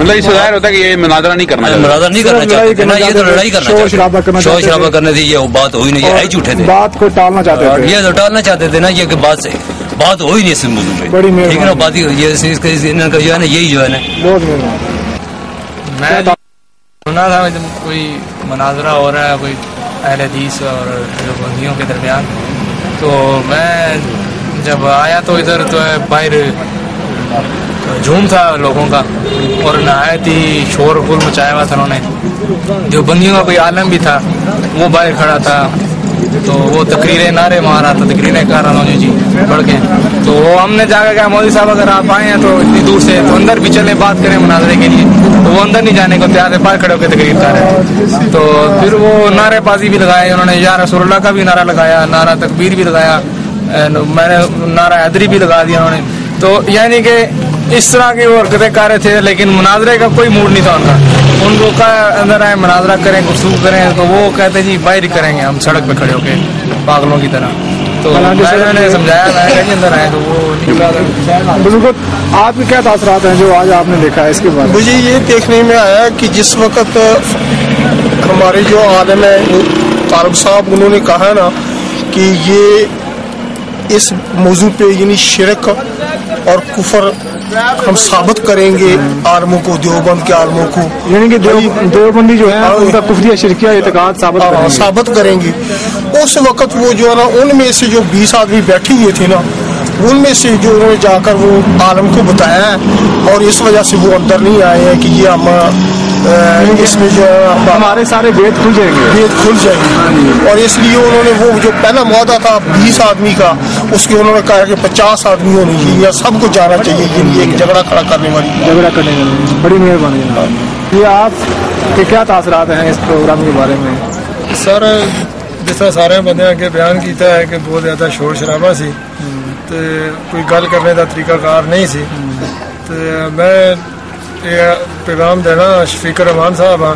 مطلب اس سے ظاہر ہوتا ہے کہ یہ مناظرہ نہیں کرنا چاہتے. مناظرہ نہیں کرنا چاہتے نا, یہ تو لڑائی کرنا شور شرابہ کرنا شور شرابہ کرنے تھی, یہ بات ہوئی نہیں, یہ جھوٹے تھے, بات کو ٹالنا چاہتے تھے, یہ تو ٹالنا چاہتے تھے نا, یہ کہ بات سے بات ہوئی نہیں اس موضوع پہ, ٹھیک ہے نا, بات یہ ان کا جو ہے نا یہی جو ہے نا. بہت مہربانی. میں سنا تھا جب کوئی مناظرہ ہو رہا ہے کوئی اہل حدیث اور دیوبندیوں کے درمیان, تو میں جب آیا تو ادھر تو باہر جھوم تھا لوگوں کا, اور نہایت ہی شور غل مچایا ہوا تھا انہوں نے. دیوبندیوں کا کوئی عالم بھی تھا, وہ باہر کھڑا تھا, تو وہ تقریریں نعرے مار رہا تھا, تقریریں کر رہا تھا جی بڑھ کے. تو وہ ہم نے جا کے کہا مودی صاحب اگر آپ آئے ہیں تو اتنی دور سے تو اندر بھی چلیں بات کریں مناظرے کے لیے, تو وہ اندر نہیں جانے کو تیار ہے, باہر کھڑے ہو کے تقریر کر رہے ہیں. تو پھر وہ نعرے بازی بھی لگائے انہوں نے, یا رسول اللہ کا بھی نعرہ لگایا, نعرہ تکبیر بھی لگایا, میں نے نعرہ حیدری بھی لگا دیا انہوں نے. تو یعنی کہ اس طرح کی وہ حرکتیں کر رہے تھے, لیکن مناظرے کا کوئی موڈ نہیں تھا ان کا. ان کو کہا اندر آئے مناظرہ کریں, گفتگو کریں, تو وہ کہتے جی باہر ہی کریں گے ہم سڑک پہ کھڑے ہو کے پاگلوں کی طرح. تو میں نے سمجھایا تھا کہ اندر آئے, تو وہ بزرگوں آپ کے کیا تاثرات ہیں جو آج آپ نے دیکھا ہے اس کے بارے میں؟ مجھے یہ دیکھنے میں آیا کہ جس وقت ہمارے جو عالم ہے طالب صاحب انہوں نے کہا نا کہ یہ اس موضوع پہ یعنی شرک اور کفر ہم ثابت کریں گے عالموں کو, دیوبند کے عالموں کو, یعنی کہ دیوبندی جو ہے ان کا کفریہ شرکیہ اعتقاد ثابت کریں گے. اس وقت وہ جو ہے نا ان میں سے جو 20 آدمی بیٹھے ہوئے تھے نا, ان میں سے جو انہوں نے جا کر وہ عالم کو بتایا ہے, اور اس وجہ سے وہ اندر نہیں آئے ہیں کہ یہ ہم اس میں جو ہمارے سارے بید کھل جائیں گے, اور اس لیے انہوں نے وہ جو پہلا معاہدہ تھا 20 آدمی کا, اس کے انہوں نے کہا کہ 50 آدمی ہونے چاہیے یا سب کو جانا چاہیے, یہ ایک جھگڑا کھڑا کرنے والی. بڑی مہربانی جناب. یہ آپ کے کیا تاثرات ہیں اس پروگرام کے بارے میں؟ سر جس طرح سارے بندے اگے بیان کیتا ہے کہ بہت زیادہ شور شرابہ سی, تو کوئی گل کرنے کا طریقہ کار نہیں سی. تو میں یہ پیغام دینا شفیق الرحمان صاحب ہاں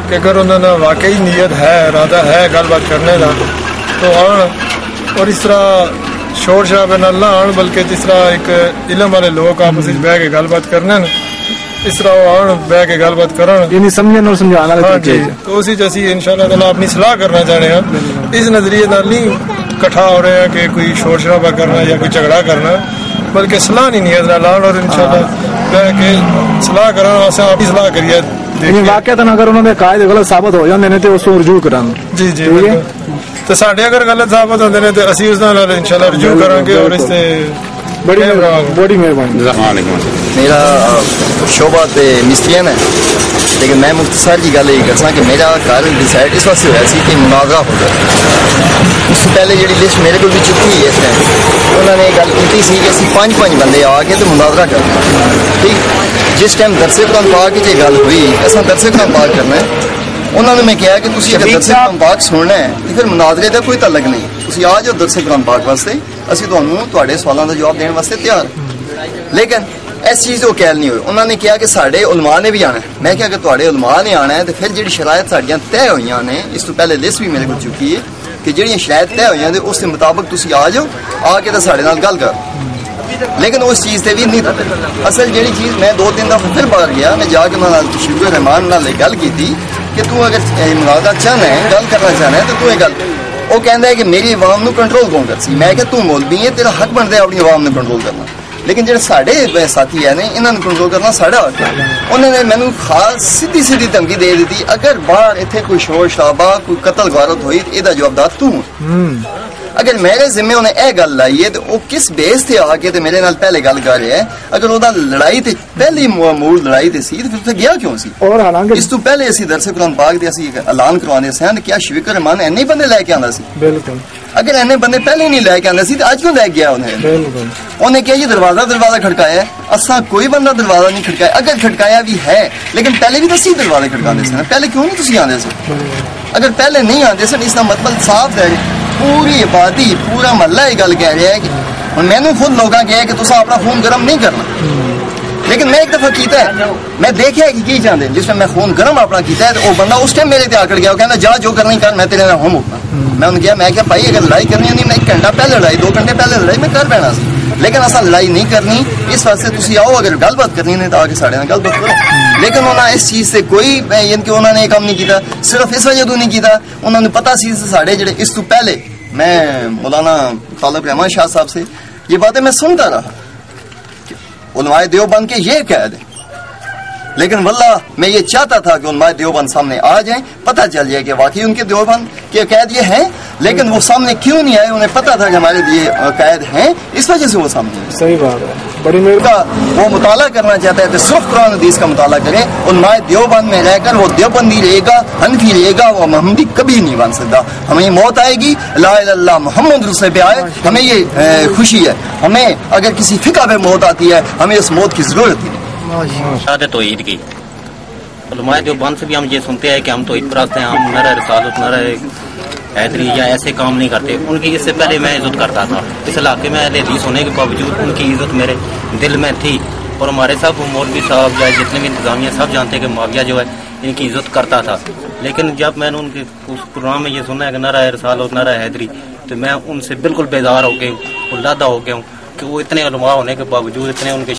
کہ اگر انہوں نے واقعی نیت ہے, ارادہ ہے گل بات کرنے کا, تو آن, اور اس طرح شور شرابے نہ آن, بلکہ جس طرح ایک علم والے لوگ آپس میں بہ کے گل بات کرنے, اس طرح وہ آن بہ کے گل بات کرن, یعنی سمجھن اور سمجھانا. ہاں جی, تو اسی جیسی انشاءاللہ تعالیٰ اپنی صلاح کرنا چاہ رہے ہیں. اس نظریے نال نہیں کٹھا ہو رہے ہیں کہ کوئی شور شرابہ کرنا یا کوئی جھگڑا کرنا, بلکہ صلاح نہیں نیت نہ لان, اور انشاءاللہ بہ کے صلاح کرنا واسطے آپ صلاح کریے. واقعات اگر انہوں نے قائد غلط ثابت ہو جاندے نے تے اس کو رجوع کران. جی جی, تو ساڈے اگر غلط ثابت ہوندے نے تے اسی اس نال انشاءاللہ رجوع کران گے, اور اس تے بڑی مہربانی. میرا شعبہ تے مستریاں ہے, لیکن میں مختصر جی گل یہ کرساں کہ میرا گھر ڈیسائڈ اس واسطے ہوا سی کہ مناظرہ ہو جائے. اس سے پہلے جی لسٹ میرے کو بھی چکی ہے اس ٹائم, انہوں نے گل کی سی کہ اسی 5 بندے آ کے تو مناظرہ کرنا. ٹھیک, جس ٹائم درس قرآن پاک کی گل ہوئی اصل درس قرآن پاک کرنا ہے, انہوں نے میں کہا کہ تسی اگر درس قرآن پاک سننا ہے تو پھر مناظرے کا کوئی تعلق نہیں, تسی آ جاؤ درس قرآن پاک واسطے, اسی تواڈے سوالوں کا جواب دینے واسطے تیار. لیکن اس چیز وہ کہل نہیں ہوئی. انہوں نے کہا کہ سارے علماء نے بھی آنا ہے. میں کہا کہ تواڈے علماء نے آنا ہے تو پھر جڑی شرائط ساڈیاں طے ہوئی نے, اس تو پہلے لسٹ بھی میرے کو چکی ہے کہ جڑیاں شرائط طے ہوئی ہیں اس کے مطابق تسی آ جاؤ, آ کے تو ساڈے نال گل کر. لیکن اس چیز سے بھی نہیں تھا. اصل جڑی چیز میں 2-3 دفعہ پھر باہر گیا, میں جا کے شفیق الرحمان نال گل کی تھی کہ تو اگر مناظرہ چاہنا ہے, گل کرنا چاہنا ہے, تو یہ گل. وہ کہندا ہے کہ میری عوام نو کنٹرول کون کر سی. میں کہ تو مولوی ہے, تیرا حق بنتا ہے اپنی عوام نو کنٹرول کرنا, لیکن جڑے ساڈے ساتھی ہیں انہاں نوں کنٹرول کرنا ساڈا حق ہے. انہوں نے مینوں خاص سیدھی دھمکی دے دیتی, اگر باہر اتنے کوئی شور شرابہ کوئی قتل غارت ہوئی تو یہ جوابدار تو. اگر میرے ذمے انہیں یہ گل لائی ہے تو وہ کس بیس سے آ کے میرے نال پہلے گل کر رہا ہے. اگر وہ لڑائی تے پہلی موڑ لڑائی تے سی تو پھر گیا کیوں سی؟ اور اس تو پہلے اسی درس قرآن پاک دے اسی اعلان کروانے سے کہ کیا شفیق الرحمان اینے بندے لے کے آندا سی. بالکل, اگر اینے بندے پہلے نہیں لے کے آندا سی تو اج کیوں لے گیا انہیں؟ بالکل, انہیں کیا یہ دروازہ کھڑکایا ہے, اساں کوئی بندہ دروازہ نہیں کھڑکایا. اگر کھڑکایا بھی ہے لیکن پہلے بھی تو سی دروازے کھڑکاندے سے, پہلے کیوں نہیں تسی آندے سے؟ اگر پہلے نہیں آندے سے اس کا مطلب صاف ہے, پوری آبادی پورا محلہ یہ گل کہہ رہا ہے کہ میں نے خود لوگوں کہا کہ تصا اپنا خون گرم نہیں کرنا. لیکن میں ایک دفعہ کیتا ہے, میں دیکھا ہے کہ کی چاہتے جس میں خون گرم اپنا کیتا ہے, تو وہ بندہ اس ٹائم میرے تے آکڑ گیا, وہ کہنا جا جو کرنا ہی کر, میں تیرے ہوں اٹھنا. میں انہوں نے کہا, میں کیا بھائی اگر لڑائی کرنی نہیں, میں 1 گھنٹہ پہلے لڑائی 2 گھنٹے پہلے لڑائی میں کر بینا سی, لیکن اصل لڑائی نہیں کرنی. اس واسطے تسی آؤ اگر گل بات کرنی نہیں تو آگے ساڑے نال گل بات کرو. لیکن انہوں نے اس چیز سے کوئی یعنی کہ انہوں نے یہ کام نہیں کیتا, صرف اس وجہ تو نہیں کیتا انہوں نے پتا سی ساڑے جڑے اس تو پہلے میں مولانا خالق رحمان شاہ صاحب سے یہ باتیں میں سنتا رہا کہ علماء دیوبند کے یہ قید ہے, لیکن واللہ میں یہ چاہتا تھا کہ علماء دیوبند سامنے آ جائیں, پتہ چل جائے کہ واقعی ان کے دیوبند کے قید یہ ہیں, لیکن وہ سامنے کیوں نہیں آئے. انہیں پتہ تھا کہ ہمارے یہ قید ہیں, اس وجہ سے وہ سامنے آئے. صحیح بات ہے. بڑی وہ مطالعہ کرنا چاہتا ہے تو صرف قرآن حدیث کا مطالعہ کرے. علماء دیوبند میں رہ کر وہ دیوبندی رہے گا, حنفی رہے گا, وہ محمدی کبھی نہیں بن سکتا. ہمیں موت آئے گی لا الہ الا اللہ محمد رسول پہ آئے, ہمیں یہ خوشی ہے. ہمیں اگر کسی فقہ پہ موت آتی ہے ہمیں اس موت کی ضرورت ہے. شہادت توحید کی علماء دیوبند سے بھی ہم یہ سنتے ہیں کہ ہم توحید پرست ہیں, ہم نعرہ رسالت نعرہ حیدری یا ایسے کام نہیں کرتے. ان کی اس سے پہلے میں عزت کرتا تھا. اس علاقے میں اہل حدیث ہونے کے باوجود ان کی عزت میرے دل میں تھی, اور ہمارے سب مولوی صاحب یا جتنے بھی انتظامیہ سب جانتے ہیں کہ معاویہ جو ہے ان کی عزت کرتا تھا. لیکن جب میں نے ان کے اس پروگرام میں یہ سنا ہے کہ نعرہ رسالت نعرہ حیدری, تو میں ان سے بالکل بیزار ہو گیا ہوں, لادہ ہو گیا ہوں کہ وہ اتنے علماء ہونے کے باوجود, اتنے ان کے